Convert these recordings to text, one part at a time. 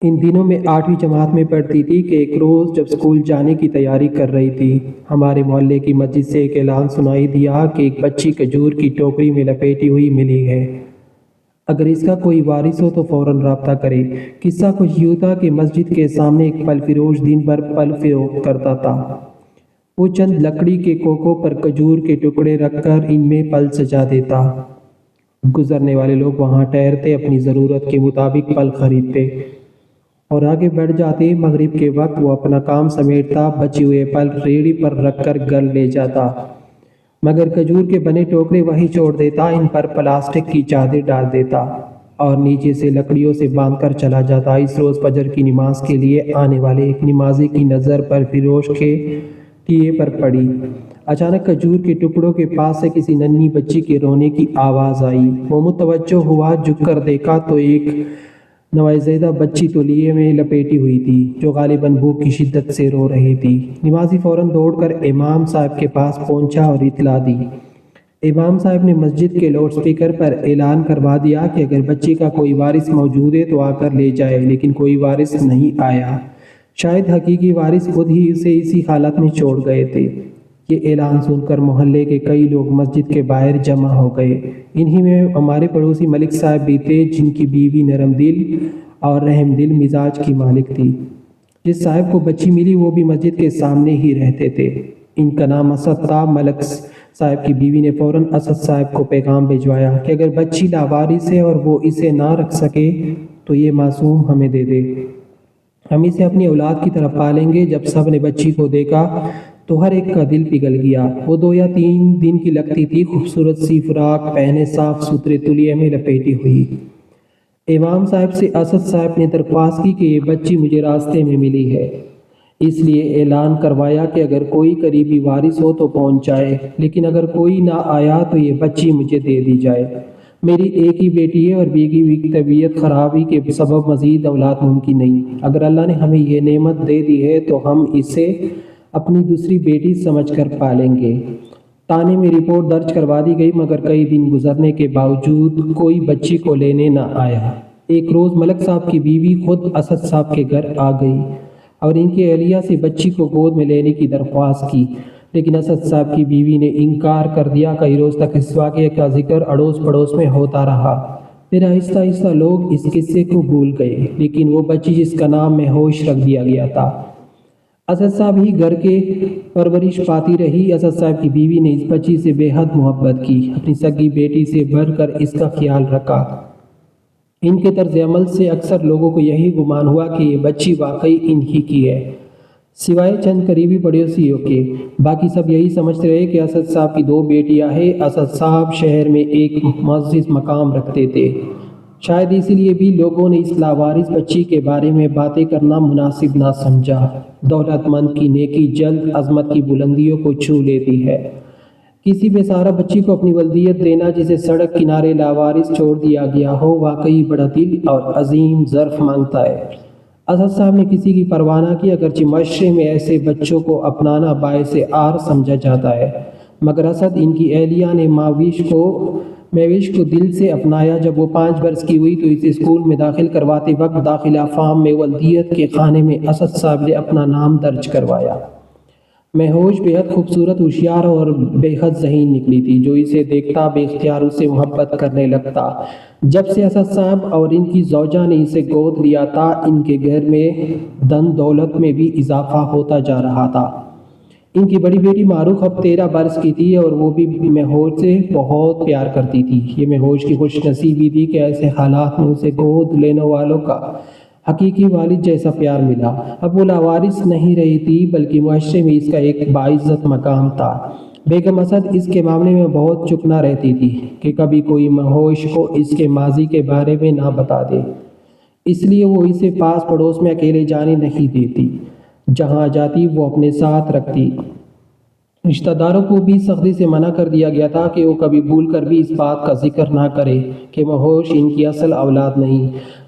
ان دنوں میں 8ویں جماعت میں پڑھتی تھی کہ ایک روز جب اسکول جانے کی تیاری کر رہی تھی، ہمارے محلے کی مسجد سے ایک اعلان سنائی دیا کہ ایک بچی کھجور کی ٹوکری میں لپیٹی ہوئی ملی ہے۔ اگر اس کا کوئی وارث ہو تو فوراً رابطہ کرے۔ قصہ کچھ یوں تھا کہ مسجد کے سامنے ایک پھل فروش دن بھر پھل فروخت کرتا تھا۔ وہ چند لکڑی کے کوکوں پر کھجور کے ٹکڑے رکھ کر ان میں پھل سجا دیتا۔ گزرنے والے لوگ وہاں ٹھہرتے، اپنی ضرورت کے مطابق پھل خریدتے اور آگے بڑھ جاتے۔ مغرب کے وقت وہ اپنا کام سمیٹتا، بچے ہوئے پھل ریڑھی پر رکھ کر گھر لے جاتا، مگر کھجور کے بنے ٹوکرے وہیں چھوڑ دیتا، ان پر پلاسٹک کی چادر ڈال دیتا اور نیچے سے لکڑیوں سے باندھ کر چلا جاتا۔ اس روز فجر کی نماز کے لیے آنے والے ایک نمازی کی نظر پھل فروش کے ٹھیے پر پڑی۔ اچانک کھجور کے ٹکڑوں کے پاس سے کسی ننھی بچی کے رونے کی آواز آئی۔ وہ متوجہ ہوا، جھک کر دیکھا تو ایک نوزائیدہ بچی تولیے میں لپیٹی ہوئی تھی، جو غالباً بھوک کی شدت سے رو رہی تھی۔ نمازی فوراً دوڑ کر امام صاحب کے پاس پہنچا اور اطلاع دی۔ امام صاحب نے مسجد کے لاؤڈ اسپیکر پر اعلان کروا دیا کہ اگر بچی کا کوئی وارث موجود ہے تو آ کر لے جائے، لیکن کوئی وارث نہیں آیا۔ شاید حقیقی وارث خود ہی اسے اسی حالت میں چھوڑ گئے تھے۔ یہ اعلان سن کر محلے کے کئی لوگ مسجد کے باہر جمع ہو گئے۔ انہی میں ہمارے پڑوسی ملک صاحب بھی تھے، جن کی بیوی نرم دل اور رحم دل مزاج کی مالک تھی۔ جس صاحب کو بچی ملی وہ بھی مسجد کے سامنے ہی رہتے تھے۔ ان کا نام اسد تھا۔ ملک صاحب کی بیوی نے فوراً اسد صاحب کو پیغام بھجوایا کہ اگر بچی لاوارث ہے اور وہ اسے نہ رکھ سکے تو یہ معصوم ہمیں دے دے، ہم اسے اپنی اولاد کی طرح پالیں گے۔ جب سب نے بچی کو دیکھا تو ہر ایک کا دل پگھل گیا۔ وہ 2 یا 3 دن کی لگتی تھی، خوبصورت سی فراق پہنے، صاف ستھرے تولیے میں لپیٹی ہوئی۔ امام صاحب سے اسد صاحب نے درخواست کی کہ یہ بچی مجھے راستے میں ملی ہے، اس لیے اعلان کروایا کہ اگر کوئی قریبی وارث ہو تو پہنچ جائے، لیکن اگر کوئی نہ آیا تو یہ بچی مجھے دے دی جائے۔ میری ایک ہی بیٹی ہے اور بیگی ہوئی کی طبیعت خرابی کے سبب مزید اولاد ممکن نہیں۔ اگر اللہ نے ہمیں یہ نعمت دے دی ہے تو ہم اسے اپنی دوسری بیٹی سمجھ کر پالیں گے۔ تانے میں رپورٹ درج کروا دی گئی، مگر کئی دن گزرنے کے باوجود کوئی بچی کو لینے نہ آیا۔ ایک روز ملک صاحب کی بیوی خود اسد صاحب کے گھر آ گئی اور ان کی اہلیہ سے بچی کو گود میں لینے کی درخواست کی، لیکن اسد صاحب کی بیوی نے انکار کر دیا۔ کئی روز تک اس واقعے کا ذکر اڑوس پڑوس میں ہوتا رہا۔ پھر آہستہ آہستہ لوگ اس قصے کو بھول گئے، لیکن وہ بچی جس کا نام مہوش رکھ دیا گیا تھا، اسد صاحب ہی گھر کے پرورش پاتی رہی۔ اسد صاحب کی بیوی نے اس بچی سے بے حد محبت کی، اپنی سگی بیٹی سے بڑھ کر اس کا خیال رکھا۔ ان کے طرز عمل سے اکثر لوگوں کو یہی گمان ہوا کہ یہ بچی واقعی انہی کی ہے، سوائے چند قریبی پڑوسیوں کے۔ باقی سب یہی سمجھتے رہے کہ اسد صاحب کی 2 بیٹیاں ہیں۔ اسد صاحب شہر میں ایک معزز مقام رکھتے تھے، شاید اسی لیے بھی لوگوں نے اس لاوارث بچی کے بارے میں باتیں کرنا مناسب نہ سمجھا۔ دولت مند کی نیکی جلد عظمت کی بلندیوں کو چھو لیتی ہے۔ کسی بے سہارا بچی کو اپنی ولدیت دینا، جسے سڑک کنارے لاوارث چھوڑ دیا گیا ہو، واقعی بڑا دل اور عظیم ظرف مانگتا ہے۔ اسد صاحب نے کسی کی پرواہ نہ کی، اگرچہ معاشرے میں ایسے بچوں کو اپنانا باعث عار سمجھا جاتا ہے، مگر اسد ان کی اہلیہ نے مہوش کو دل سے اپنایا۔ جب وہ 5 برس کی ہوئی تو اسے اسکول میں داخل کرواتے وقت داخلہ فارم میں ولدیت کے خانے میں اسد صاحب نے اپنا نام درج کروایا۔ مہوش بے حد خوبصورت، ہوشیار اور بے حد ذہین نکلی تھی، جو اسے دیکھتا بے اختیار اس سے محبت کرنے لگتا۔ جب سے اسد صاحب اور ان کی زوجہ نے اسے گود لیا تھا، ان کے گھر میں دھن دولت میں بھی اضافہ ہوتا جا رہا تھا۔ ان کی بڑی بیٹی معروف اب 13 برس کی تھی اور وہ بھی مہوش سے بہت پیار کرتی تھی۔ یہ مہوش کی خوش نصیبی تھی کہ ایسے حالات میں اسے گود لینے والوں کا حقیقی والد جیسا پیار ملا۔ اب وہ لاوارث نہیں رہی تھی، بلکہ معاشرے میں اس کا ایک باعزت مقام تھا۔ بیگم اسد اس کے معاملے میں بہت چکنا رہتی تھی کہ کبھی کوئی مہوش کو اس کے ماضی کے بارے میں نہ بتا دے، اس لیے وہ اسے پاس پڑوس میں اکیلے جانے نہیں دیتی۔ جہاں جاتی وہ اپنے ساتھ رکھتی۔ رشتہ داروں کو بھی سختی سے منع کر دیا گیا تھا کہ وہ کبھی بھول کر بھی اس بات کا ذکر نہ کرے کہ مہوش ان کی اصل اولاد نہیں،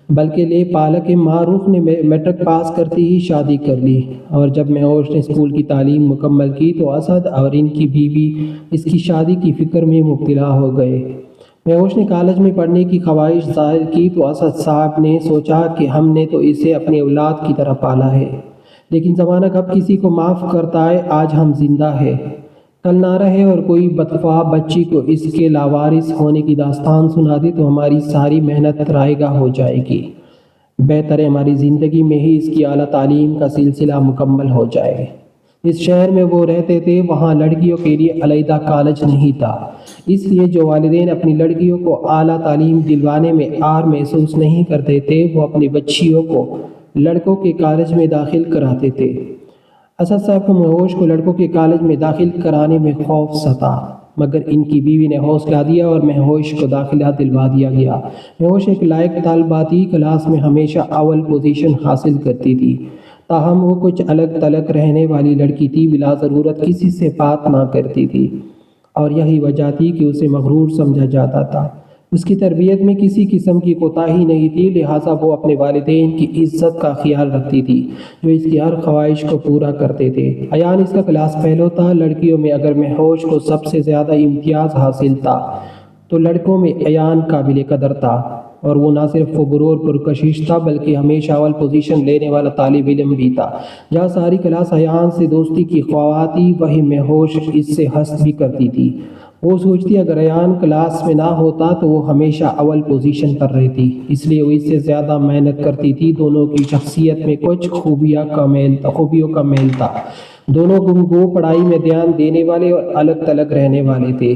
بلکہ لے پالک ہے۔ معروف نے میٹرک پاس کرتے ہی شادی کر لی، اور جب مہوش نے اسکول کی تعلیم مکمل کی تو اسد اور ان کی بیوی اس کی شادی کی فکر میں مبتلا ہو گئے۔ مہوش نے کالج میں پڑھنے کی خواہش ظاہر کی تو اسد صاحب نے سوچا کہ ہم نے تو اسے اپنی اولاد کی طرح پالا ہے، لیکن زمانہ کب کسی کو معاف کرتا ہے، آج ہم زندہ ہے، کل نہ رہے اور کوئی بدخواہ بچی کو اس کے لاوارث ہونے کی داستان سنا دے تو ہماری ساری محنت رائے گاہ ہو جائے گی۔ بہتر ہے ہماری زندگی میں ہی اس کی اعلیٰ تعلیم کا سلسلہ مکمل ہو جائے۔ جس شہر میں وہ رہتے تھے وہاں لڑکیوں کے لیے علیحدہ کالج نہیں تھا، اس لیے جو والدین اپنی لڑکیوں کو اعلیٰ تعلیم دلوانے میں عار محسوس نہیں کرتے تھے وہ اپنی بچیوں کو لڑکوں کے کالج میں داخل کراتے تھے۔ اسد صاحب کو مہوش کو لڑکوں کے کالج میں داخل کرانے میں خوف ستا، مگر ان کی بیوی نے حوصلہ دیا اور مہوش کو داخلہ دلوا دیا گیا۔ مہوش ایک لائق طالبہ تھی، کلاس میں ہمیشہ اول پوزیشن حاصل کرتی تھی، تاہم وہ کچھ الگ تھلگ رہنے والی لڑکی تھی، بلا ضرورت کسی سے بات نہ کرتی تھی، اور یہی وجہ تھی کہ اسے مغرور سمجھا جاتا تھا۔ اس کی تربیت میں کسی قسم کی کوتاہی نہیں تھی، لہٰذا وہ اپنے والدین کی عزت کا خیال رکھتی تھی جو اس کی ہر خواہش کو پورا کرتے تھے۔ ایان اس کا کلاس فیلو تھا۔ لڑکیوں میں اگر مہوش کو سب سے زیادہ امتیاز حاصل تھا تو لڑکوں میں ایان قابل قدر تھا، اور وہ نہ صرف غرور پرکشش تھا بلکہ ہمیشہ اول پوزیشن لینے والا طالب علم بھی تھا۔ جہاں ساری کلاس ایان سے دوستی کی خواہاں تھی وہیں مہوش اس سے حسد بھی کرتی تھی۔ وہ سوچتی اگر ایان کلاس میں نہ ہوتا تو وہ ہمیشہ اول پوزیشن پر رہتی، اس لیے وہ اس سے زیادہ محنت کرتی تھی۔ دونوں کی شخصیت میں کچھ خوبیوں کا میل تھا۔ دونوں گفتگو پڑھائی میں دھیان دینے والے اور الگ تھلگ رہنے والے تھے،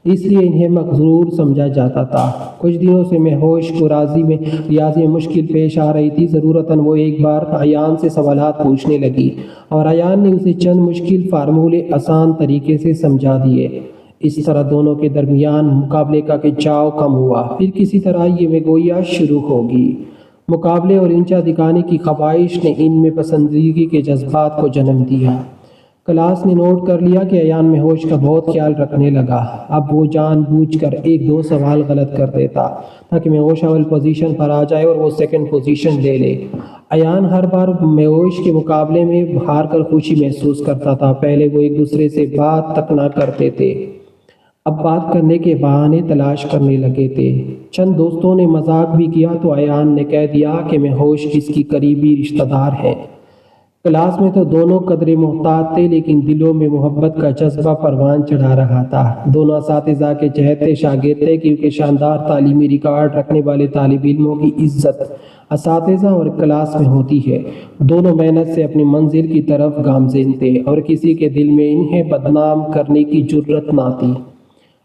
اس لیے انہیں مغرور سمجھا جاتا تھا۔ کچھ دنوں سے مہوش کو ریاضی میں مشکل پیش آ رہی تھی۔ ضرورتاً وہ ایک بار ایان سے سوالات پوچھنے لگی اور ایان نے اسے چند مشکل فارمولے آسان طریقے سے سمجھا دیے۔ اس طرح دونوں کے درمیان مقابلے کا کھنچاؤ کم ہوا۔ پھر کسی طرح یہ گویا شروع ہوگی۔ مقابلے اور اونچا دکھانے کی خواہش نے ان میں پسندیدگی کے جذبات کو جنم دیا۔ کلاس نے نوٹ کر لیا کہ ایان مہوش کا بہت خیال رکھنے لگا۔ اب وہ جان بوجھ کر ایک دو سوال غلط کر دیتا تاکہ مہوش اول پوزیشن پر آ جائے اور وہ سیکنڈ پوزیشن لے لے۔ ایان ہر بار مہوش کے مقابلے میں ہار کر خوشی محسوس کرتا تھا۔ پہلے وہ ایک دوسرے سے بات تک نہ کرتے تھے، اب بات کرنے کے بہانے تلاش کرنے لگے تھے۔ چند دوستوں نے مذاق بھی کیا تو ایان نے کہہ دیا کہ مہوش اس کی قریبی رشتہ دار ہے۔ کلاس میں تو دونوں قدرے محتاط تھے لیکن دلوں میں محبت کا جذبہ پروان چڑھا رہا تھا۔ دونوں اساتذہ کے چہتے شاگرد تھے کیونکہ شاندار تعلیمی ریکارڈ رکھنے والے طالب علموں کی عزت اساتذہ اور کلاس میں ہوتی ہے۔ دونوں محنت سے اپنی منزل کی طرف گامزن تھے اور کسی کے دل میں انہیں بدنام کرنے کی جرأت نہ تھی۔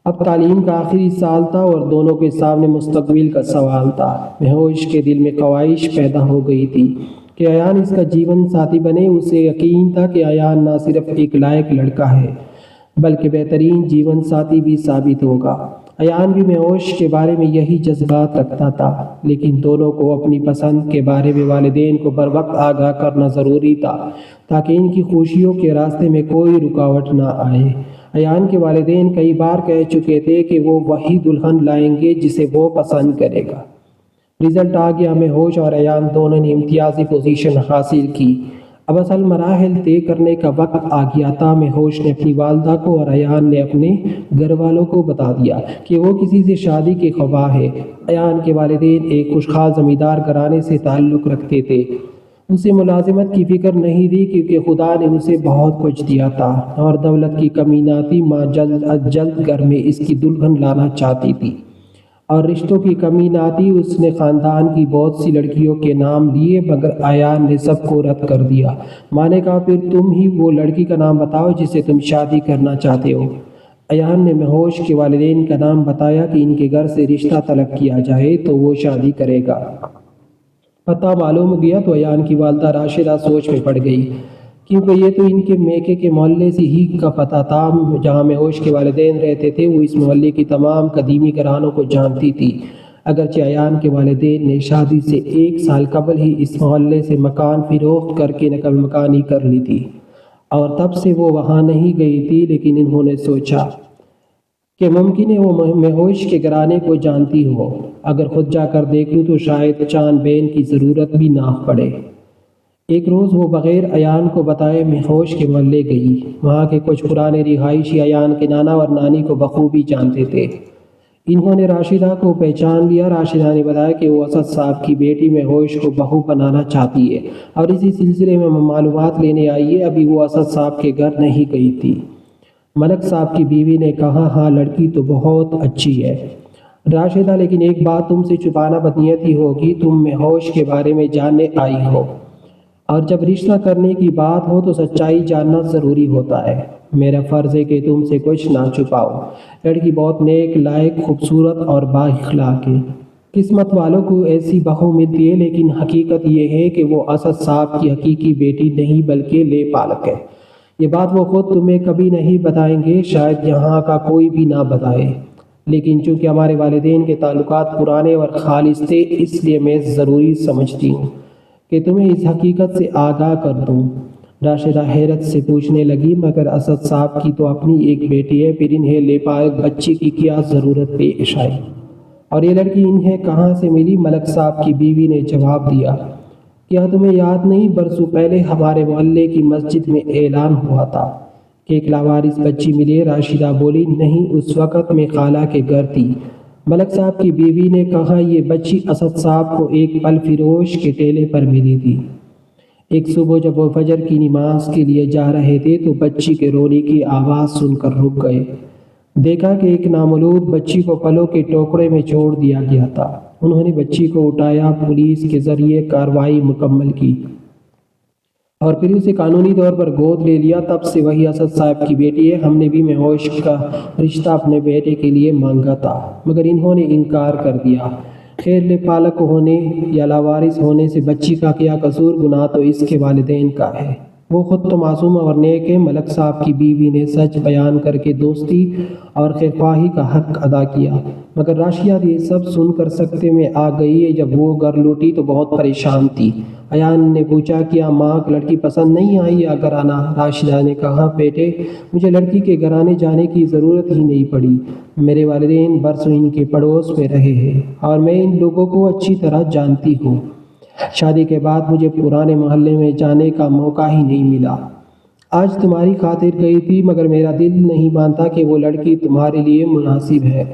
اب تعلیم کا آخری سال تھا اور دونوں کے سامنے مستقبل کا سوال تھا۔ مہوش کے دل میں خواہش پیدا ہو گئی تھی کہ ایان اس کا جیون ساتھی بنے۔ اسے یقین تھا کہ ایان نہ صرف ایک لائق لڑکا ہے بلکہ بہترین جیون ساتھی بھی ثابت ہوگا۔ ایان بھی مہوش کے بارے میں یہی جذبات رکھتا تھا، لیکن دونوں کو اپنی پسند کے بارے میں والدین کو بر وقت آگاہ کرنا ضروری تھا تاکہ ان کی خوشیوں کے راستے میں کوئی رکاوٹ نہ آئے۔ ایان کے والدین کئی بار کہہ چکے تھے کہ وہ وہی دلہن لائیں گے جسے وہ پسند کرے گا۔ رزلٹ آ گیا۔ مہوش اور ایان دونوں نے امتیازی پوزیشن حاصل کی۔ اب اصل مراحل طے کرنے کا وقت آ گیا تھا۔ مہوش نے اپنی والدہ کو اور ایان نے اپنے گھر والوں کو بتا دیا کہ وہ کسی سے شادی کے خواہاں ہے۔ ایان کے والدین ایک خوشحال زمیندار گھرانے سے تعلق رکھتے تھے۔ اسے ملازمت کی فکر نہیں تھی کیونکہ خدا نے اسے بہت کچھ دیا تھا اور دولت کی کمی نہ تھی۔ ماں جلد از جلد گھر میں اس کی دلہن لانا چاہتی تھی اور رشتوں کی کمی نہ تھی۔ اس نے خاندان کی بہت سی لڑکیوں کے نام لیے مگر ایان نے سب کو رد کر دیا۔ ماں نے کہا پھر تم ہی وہ لڑکی کا نام بتاؤ جسے تم شادی کرنا چاہتے ہو۔ ایان نے مہوش کے والدین کا نام بتایا کہ ان کے گھر سے رشتہ طلب کیا جائے تو وہ شادی کرے گا۔ پتہ معلوم ہو گیا تو ایان کی والدہ راشدہ سوچ میں پڑ گئی کیونکہ یہ تو ان کے میکے کے محلے سے ہی کا پتہ تھا جہاں مہوش کے والدین رہتے تھے۔ وہ اس محلے کی تمام قدیمی گھرانوں کو جانتی تھی، اگرچہ ایان کے والدین نے شادی سے 1 سال قبل ہی اس محلے سے مکان فروخت کر کے نقل مکانی کر لی تھی اور تب سے وہ وہاں نہیں گئی تھی، لیکن انہوں نے سوچا کہ ممکن ہے وہ مہوش کے گھرانے کو جانتی ہو۔ اگر خود جا کر دیکھ لوں تو شاید چان بین کی ضرورت بھی نہ پڑے۔ ایک روز وہ بغیر ایان کو بتائے مہوش کے محلے گئی۔ وہاں کے کچھ پرانے رہائشی ایان کے نانا اور نانی کو بخوبی جانتے تھے۔ انہوں نے راشدہ کو پہچان لیا۔ راشدہ نے بتایا کہ وہ اسد صاحب کی بیٹی مہوش کو بہو بنانا چاہتی ہے اور اسی سلسلے میں معلومات لینے آئی ہے۔ ابھی وہ اسد صاحب کے گھر نہیں گئی تھی۔ ملک صاحب کی بیوی نے کہا، ہاں لڑکی تو بہت اچھی ہے راشدہ، لیکن ایک بات تم سے چھپانا بدنیتی ہوگی، تم مہوش کے بارے میں جاننے آئی ہو اور جب رشتہ کرنے کی بات ہو تو سچائی جاننا ضروری ہوتا ہے۔ میرا فرض ہے کہ تم سے کچھ نہ چھپاؤ۔ لڑکی بہت نیک، لائق، خوبصورت اور با اخلاق ہے۔ قسمت والوں کو ایسی بہو ملتی ہے، لیکن حقیقت یہ ہے کہ وہ اسد صاحب کی حقیقی بیٹی نہیں بلکہ لے پالک ہے۔ یہ بات وہ خود تمہیں کبھی نہیں بتائیں گے، شاید یہاں کا کوئی بھی نہ بتائے، لیکن چونکہ ہمارے والدین کے تعلقات پرانے اور خالص تھے، اس لیے میں ضروری سمجھتی ہوں کہ تمہیں اس حقیقت سے آگاہ کر دوں۔ راشدہ حیرت سے پوچھنے لگی، مگر اسد صاحب کی تو اپنی ایک بیٹی ہے، پھر انہیں لے پالک بچی کی کیا ضرورت پیش آئی؟ اور یہ لڑکی انہیں کہاں سے ملی؟ ملک صاحب کی بیوی نے جواب دیا، کیا تمہیں یاد نہیں، برسوں پہلے ہمارے محلے کی مسجد میں اعلان ہوا تھا کہ ایک لاوارث بچی ملی ہے؟ راشدہ بولی، نہیں، اس وقت میں خالہ کے گھر تھی۔ ملک صاحب کی بیوی نے کہا، یہ بچی اسد صاحب کو ایک پھل فروش کے ٹھیلے پر ملی تھی۔ ایک صبح جب وہ فجر کی نماز کے لیے جا رہے تھے تو بچی کے رونے کی آواز سن کر رک گئے۔ دیکھا کہ ایک نامولود بچی کو پھلوں کے ٹوکرے میں چھوڑ دیا گیا تھا۔ انہوں نے بچی کو اٹھایا، پولیس کے ذریعے کارروائی مکمل کی اور پھر اسے قانونی طور پر گود لے لیا۔ تب سے وہی اسد صاحب کی بیٹی ہے۔ ہم نے بھی مہوش کا رشتہ اپنے بیٹے کے لیے مانگا تھا، مگر انہوں نے انکار کر دیا۔ خیر، لے پالک ہونے یا لاوارث ہونے سے بچی کا کیا قصور؟ گناہ تو اس کے والدین کا ہے، وہ خود تو معصوم اور نیک ہے۔ ملک صاحب کی بیوی نے سچ بیان کر کے دوستی اور خیرخواہی کا حق ادا کیا، مگر راشدہ یہ سب سن کر سکتے میں آ گئی ہے۔ جب وہ گھر لوٹی تو بہت پریشان تھی۔ ایان نے پوچھا، کیا ماں لڑکی پسند نہیں آئی یا گھرانہ؟ راشدہ نے کہا، بیٹے، مجھے لڑکی کے گھرانے جانے کی ضرورت ہی نہیں پڑی۔ میرے والدین برسوں ان کے پڑوس میں رہے ہیں اور میں ان لوگوں کو اچھی طرح جانتی ہوں۔ شادی کے بعد مجھے پرانے محلے میں جانے کا موقع ہی نہیں ملا۔ آج تمہاری خاطر گئی تھی، مگر میرا دل نہیں مانتا کہ وہ لڑکی تمہارے لیے مناسب ہے۔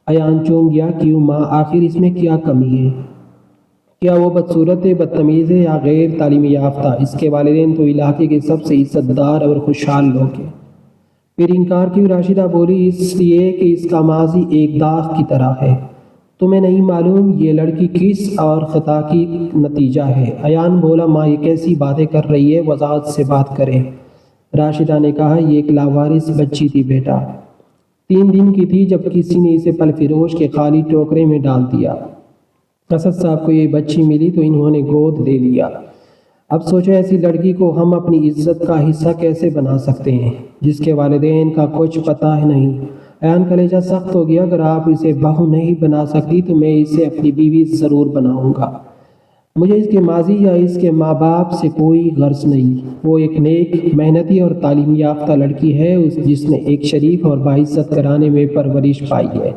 ایان چونک گیا، کیوں ماں؟ آخر اس میں کیا کمی ہے؟ کیا وہ بدصورت ہے، بدتمیز ہے یا غیر تعلیم یافتہ؟ اس کے والدین تو علاقے کے سب سے عزت دار اور خوشحال لوگ ہیں۔ پھر انکار کیوں؟ راشدہ بولی، اس لیے کہ اس کا ماضی ایک داغ کی طرح ہے۔ تمہیں نہیں معلوم یہ لڑکی کس اور خطا کی نتیجہ ہے؟ ایان بولا، ماں یہ کیسی باتیں کر رہی ہے، وضاحت سے بات کرے۔ راشدہ نے کہا، یہ ایک لاوارث بچی تھی بیٹا، 3 دن کی تھی جب کسی نے اسے پھل فروش کے خالی ٹوکرے میں ڈال دیا۔ اسد صاحب کو یہ بچی ملی تو انہوں نے گود لے لیا۔ اب سوچو ایسی لڑکی کو ہم اپنی عزت کا حصہ کیسے بنا سکتے ہیں جس کے والدین کا کچھ پتہ نہیں؟ ایان کلیجہ سخت ہو گیا، اگر آپ اسے بہو نہیں بنا سکتی تو میں اسے اپنی بیوی ضرور بناؤں گا۔ مجھے اس کے ماضی یا اس کے ماں باپ سے کوئی غرض نہیں۔ وہ ایک نیک، محنتی اور تعلیم یافتہ لڑکی ہے جس نے ایک شریف اور باعزت گھرانے میں پرورش پائی ہے۔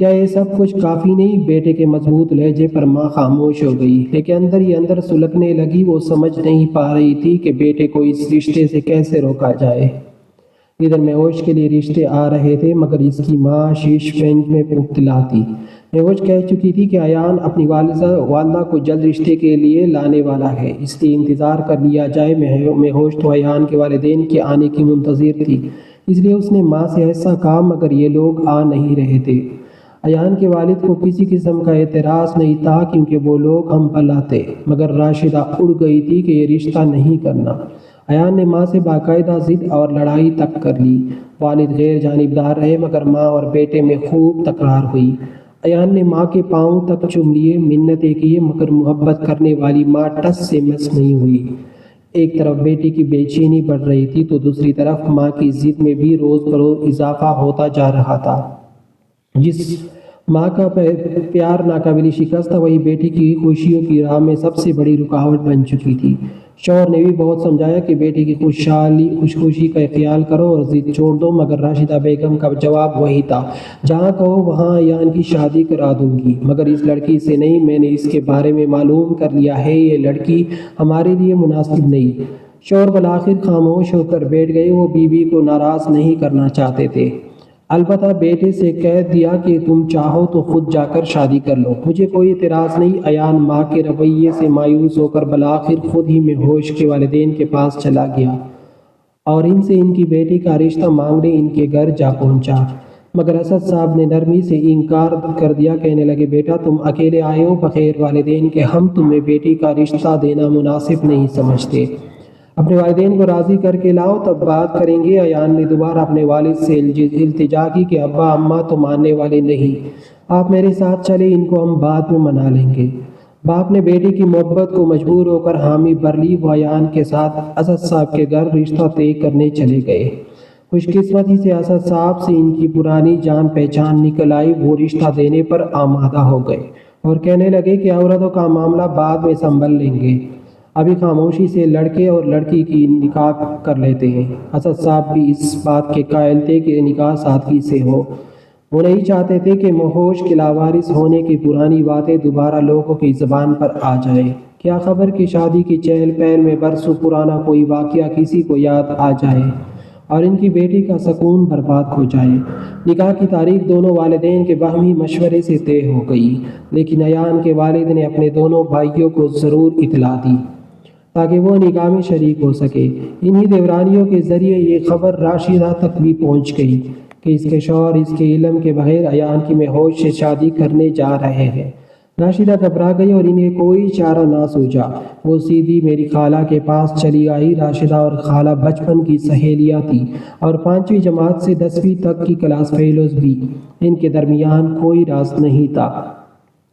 کیا یہ سب کچھ کافی نہیں؟ بیٹے کے مضبوط لہجے پر ماں خاموش ہو گئی، لیکن اندر ہی اندر سلگنے لگی۔ وہ سمجھ نہیں پا رہی تھی کہ بیٹے کو اس رشتے سے کیسے روکا جائے۔ ادھر مہوش کے لیے رشتے آ رہے تھے، مگر اس کی ماں شیش فنج میں مبتلا تھی۔ مہوش کہہ چکی تھی کہ ایان اپنی والدہ کو جلد رشتے کے لیے لانے والا ہے، اس لیے انتظار کر لیا جائے۔ مہوش تو ایان کے والدین کے آنے کی منتظر تھی، اس لیے اس نے ماں سے ایسا کہا، مگر یہ لوگ آ نہیں رہے تھے۔ ایان کے والد کو کسی قسم کا اعتراض نہیں تھا کیونکہ وہ لوگ ہم پلہ تھے، مگر راشدہ اڑ گئی تھی کہ یہ رشتہ نہیں کرنا۔ ایان نے ماں سے باقاعدہ ضد اور لڑائی تک کر لی۔ والد غیر جانبدار رہے، مگر ماں اور بیٹے میں خوب تکرار ہوئی۔ ایان نے ماں کے پاؤں تک چوم لیے، منتیں کی، مگر محبت کرنے والی ماں ٹس سے مس نہیں ہوئی۔ ایک طرف بیٹی کی بے چینی بڑھ رہی تھی تو دوسری طرف ماں کی ضد میں بھی روز بروز اضافہ ہوتا جا رہا تھا۔ جس ماں کا پیار ناقابل شکست تھا، وہی بیٹی کی خوشیوں کی راہ میں سب سے بڑی رکاوٹ بن چکی تھی۔ شوہر نے بھی بہت سمجھایا کہ بیٹی کی خوشی کا خیال کرو اور ضد چھوڑ دو، مگر راشدہ بیگم کا جواب وہی تھا، جہاں کہو وہاں ایان کی شادی کرا دوں گی، مگر اس لڑکی سے نہیں۔ میں نے اس کے بارے میں معلوم کر لیا ہے، یہ لڑکی ہمارے لیے مناسب نہیں۔ شوہر بالآخر خاموش ہو کر بیٹھ گئے۔ وہ بیوی کو ناراض نہیں کرنا چاہتے تھے۔ البتہ بیٹے سے کہہ دیا کہ تم چاہو تو خود جا کر شادی کر لو، مجھے کوئی اعتراض نہیں۔ ایان ماں کے رویے سے مایوس ہو کر بالآخر خود ہی میں ہوش کے والدین کے پاس چلا گیا اور ان سے ان کی بیٹی کا رشتہ مانگنے ان کے گھر جا پہنچا، مگر اسد صاحب نے نرمی سے انکار کر دیا۔ کہنے لگے بیٹا تم اکیلے آئے ہو بغیر والدین کے، ہم تمہیں بیٹی کا رشتہ دینا مناسب نہیں سمجھتے، اپنے والدین کو راضی کر کے لاؤ تب بات کریں گے۔ ایان نے دوبارہ اپنے والد سے التجا کی کہ ابا اماں تو ماننے والے نہیں، آپ میرے ساتھ چلے، ان کو ہم بعد میں منا لیں گے۔ باپ نے بیٹی کی محبت کو مجبور ہو کر حامی بھر لی۔ وہ ایان کے ساتھ اسد صاحب کے گھر رشتہ طے کرنے چلے گئے۔ خوش قسمتی سے اسد صاحب سے ان کی پرانی جان پہچان نکل آئی۔ وہ رشتہ دینے پر آمادہ ہو گئے اور کہنے لگے کہ عورتوں کا معاملہ بعد میں سنبھل لیں گے، ابھی خاموشی سے لڑکے اور لڑکی کی نکاح کر لیتے ہیں۔ اسد صاحب بھی اس بات کے قائل تھے کہ نکاح سادگی سے ہو، وہ نہیں چاہتے تھے کہ ہوش کے لاوارث ہونے کی پرانی باتیں دوبارہ لوگوں کی زبان پر آ جائیں۔ کیا خبر کہ شادی کی چہل پہل میں برسوں پرانا کوئی واقعہ کسی کو یاد آ جائے اور ان کی بیٹی کا سکون برباد ہو جائے۔ نکاح کی تاریخ دونوں والدین کے باہمی مشورے سے طے ہو گئی، لیکن ایان کے والد نے اپنے دونوں بھائیوں کو ضرور اطلاع دی تاکہ وہ نکاح میں شریک ہو سکے۔ انہی دیورانیوں کے ذریعے یہ خبر راشدہ تک بھی پہنچ گئی کہ اس کے شوہر اس کے علم کے بغیر ایان کی ہوش سے شادی کرنے جا رہے ہیں۔ راشدہ گھبرا گئی اور انہیں کوئی چارہ نہ سوچا۔ وہ سیدھی میری خالہ کے پاس چلی آئی۔ راشدہ اور خالہ بچپن کی سہیلیاں تھیں اور 5ویں جماعت سے 10ویں تک کی کلاس فیلوز بھی۔ ان کے درمیان کوئی راز نہیں تھا۔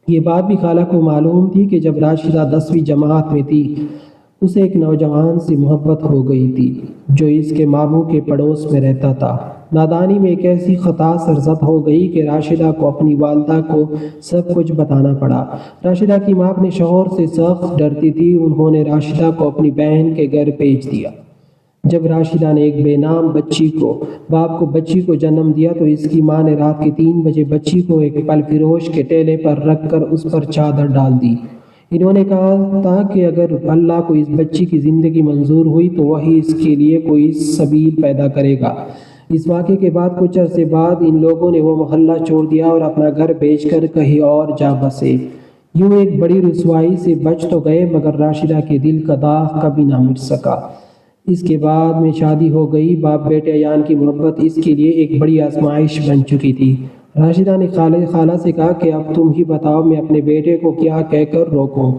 یہ بات بھی خالہ کو معلوم تھی کہ جب راشدہ 10ویں جماعت میں تھی اسے ایک نوجوان سے محبت ہو گئی تھی جو اس کے ماموں کے پڑوس میں رہتا تھا۔ نادانی میں ایک ایسی خطا سرزد ہو گئی کہ راشدہ کو اپنی والدہ کو سب کچھ بتانا پڑا۔ راشدہ کی ماں اپنے شوہر سے سخت ڈرتی تھی۔ انہوں نے راشدہ کو اپنی بہن کے گھر بھیج دیا۔ جب راشدہ نے ایک بے نام باپ کو بچی کو جنم دیا تو اس کی ماں نے رات کے 3 بجے بچی کو ایک پھل فروش کے ٹھیلے پر رکھ کر اس پر چادر ڈال دی۔ انہوں نے کہا تھا کہ اگر اللہ کو اس بچی کی زندگی منظور ہوئی تو وہی اس کے لیے کوئی سبیل پیدا کرے گا۔ اس واقعے کے بعد کچھ عرصے بعد ان لوگوں نے وہ محلہ چھوڑ دیا اور اپنا گھر بیچ کر کہیں اور جا بسے۔ یوں ایک بڑی رسوائی سے بچ تو گئے مگر راشدہ کے دل کا داغ کبھی نہ مٹ سکا۔ اس کے بعد میں شادی ہو گئی۔ باپ بیٹے ایان کی محبت اس کے لیے ایک بڑی آزمائش بن چکی تھی۔ راشدہ نے خالہ سے کہا کہ اب تم ہی بتاؤ میں اپنے بیٹے کو کیا کہہ کر روکوں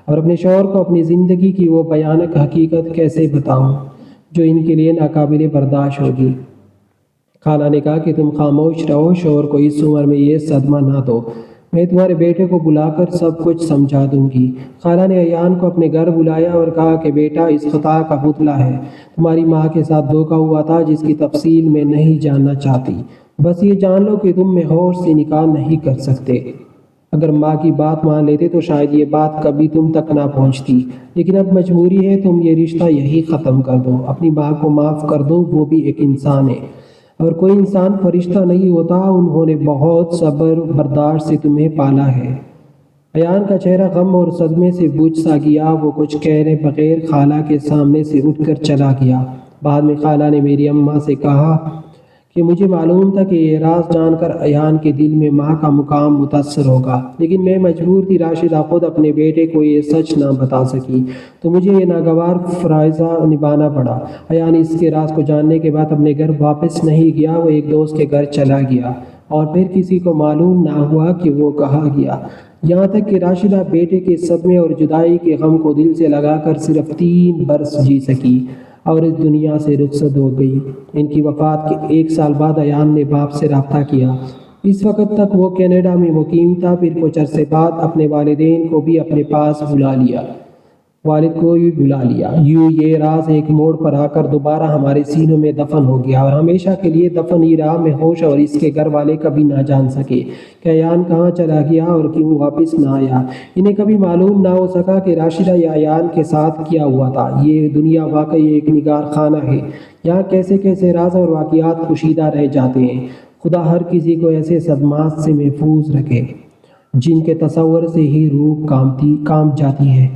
اور اپنے شوہر کو اپنی زندگی کی وہ بھیانک حقیقت کیسے بتاؤں جو ان کے لیے ناقابل برداشت ہوگی۔ خالہ نے کہا کہ تم خاموش رہو، شوہر کو اس عمر میں یہ صدمہ نہ دو، میں تمہارے بیٹے کو بلا کر سب کچھ سمجھا دوں گی۔ خالہ نے ایان کو اپنے گھر بلایا اور کہا کہ بیٹا اس خطا کا پتلا ہے، تمہاری ماں کے ساتھ دھوکہ ہوا تھا جس کی تفصیل میں نہیں جاننا چاہتی، بس یہ جان لو کہ تم ہوش سے نکاح نہیں کر سکتے۔ اگر ماں کی بات مان لیتے تو شاید یہ بات کبھی تم تک نہ پہنچتی، لیکن اب مجبوری ہے، تم یہ رشتہ یہی ختم کر دو، اپنی ماں کو معاف کر دو، وہ بھی ایک انسان ہے اور کوئی انسان فرشتہ نہیں ہوتا، انہوں نے بہت صبر برداشت سے تمہیں پالا ہے۔ ایان کا چہرہ غم اور صدمے سے بجھ سا گیا۔ وہ کچھ کہنے بغیر خالہ کے سامنے سے اٹھ کر چلا گیا۔ بعد میں خالہ نے میری اماں سے کہا کہ مجھے معلوم تھا کہ یہ راز جان کر ایان کے دل میں ماں کا مقام متاثر ہوگا، لیکن میں مجبور تھی۔ راشدہ خود اپنے بیٹے کو یہ سچ نہ بتا سکی تو مجھے یہ ناگوار فرائضہ نبھانا پڑا۔ ایان اس کے راز کو جاننے کے بعد اپنے گھر واپس نہیں گیا، وہ ایک دوست کے گھر چلا گیا اور پھر کسی کو معلوم نہ ہوا کہ وہ کہاں گیا، یہاں تک کہ راشدہ بیٹے کے صدمے اور جدائی کے غم کو دل سے لگا کر صرف 3 برس جی سکی اور اس دنیا سے رخصت ہو گئی۔ ان کی وفات کے 1 سال بعد ایان نے باپ سے رابطہ کیا۔ اس وقت تک وہ کینیڈا میں مقیم تھا۔ پھر کچھ عرصے بعد اپنے والدین کو بھی اپنے پاس بلا لیا۔ یوں یہ راز ایک موڑ پر آ کر دوبارہ ہمارے سینوں میں دفن ہو گیا اور ہمیشہ کے لیے دفن ہی رہا۔ میں ہوش اور اس کے گھر والے کبھی نہ جان سکے کہ ایان کہاں چلا گیا اور کیوں واپس نہ آیا۔ انہیں کبھی معلوم نہ ہو سکا کہ راشدہ یا ایان کے ساتھ کیا ہوا تھا۔ یہ دنیا واقعی ایک نگار خانہ ہے، یہاں کیسے کیسے راز اور واقعات پوشیدہ رہ جاتے ہیں۔ خدا ہر کسی کو ایسے صدمات سے محفوظ رکھے جن کے تصور سے ہی روح کانپ جاتی ہے۔